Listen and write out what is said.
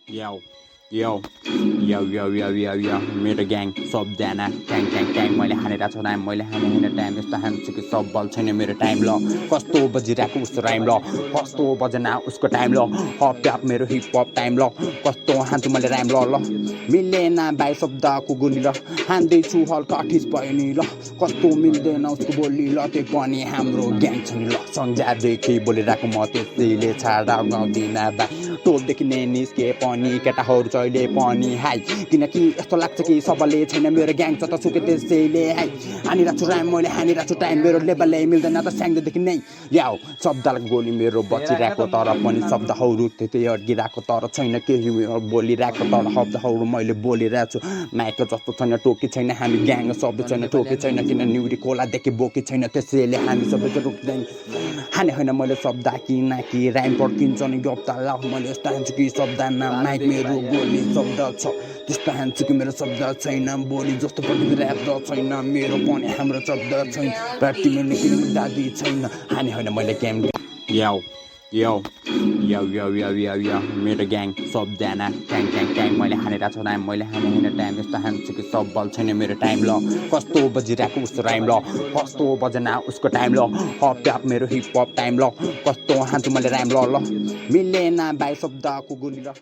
Yo, yo, yo, मेरो gang सबजना ट्याङ मैले हानेर छ राइम मैले हाने टाइम यस्तो हान्छु कि सब बल छैन मेरो टाइम ल कस्तो बजिरहेको उसको राइम ल कस्तो बजना उसको टाइम ल हप मेरो हिप हप टाइम ल कस्तो हान्छु मैले राइम ल मिलेन बाई शब्दको गोली ल हान्दैछु हल्का ठिस भयो नि ल कस्तो मिल्दैन उसको बोली ल त्यो पनि हाम्रो ग्याङ छ नि ल सन्जादेखि बोलिरहेको म त्यसैले छाडा गाउँदिन बा टोलदेखि नै निस्के पनि केटाहरू जहिले पनि हाई किनकि यस्तो लाग्छ कि सबैले छैन मेरो ग्याङ छ त सुके त्यसैले हाई हानिरहेको छु राइम मैले हानिरहेको छु टाइम मेरो लेभलले मिल्दैन त स्याङ्देखि नै याउ शब्दको गोली मेरो बचिरहेको तर पनि शब्दहरू त्यतै अड्किरहेको तर छैन केही बोलिरहेको तर शब्दहरू मैले बोलिरहेको छु माइकको जस्तो छैन टोकी छैन हामी ग्याङ सबै छैन टोकी छैन किन निउरी खोलादेखि बोकी छैन त्यसैले हामी सबै रोक्दैन हाने होइन मैले शब्द किनकि राइम पड्किन्छ नि गप्ता ल मैले यस्तो हान्छु कि शब्द माइक मेरो बोली शब्द छ त्यस्तो हान्छु कि मेरो शब्द छैन बोली जस्तो पनि ऱ्याप छैन मेरो पनि हाम्रो शब्द छैन पार्टी मैले किन दादी छैन हाने होइन मैले गेम याउ यो मेरो ग्याङ सबजना ट्याङ मैले हानेर छ राइम मैले हाने टाइम यस्तो हान्छु कि सब बल छैन मेरो टाइम ल कस्तो बजिरहेको उसको राइम ल कस्तो बजना उसको टाइम ल हप मेरो हिप हप टाइम ल कस्तो हान्छु मैले राइम ल मिलेन बाई शब्दको गोली ल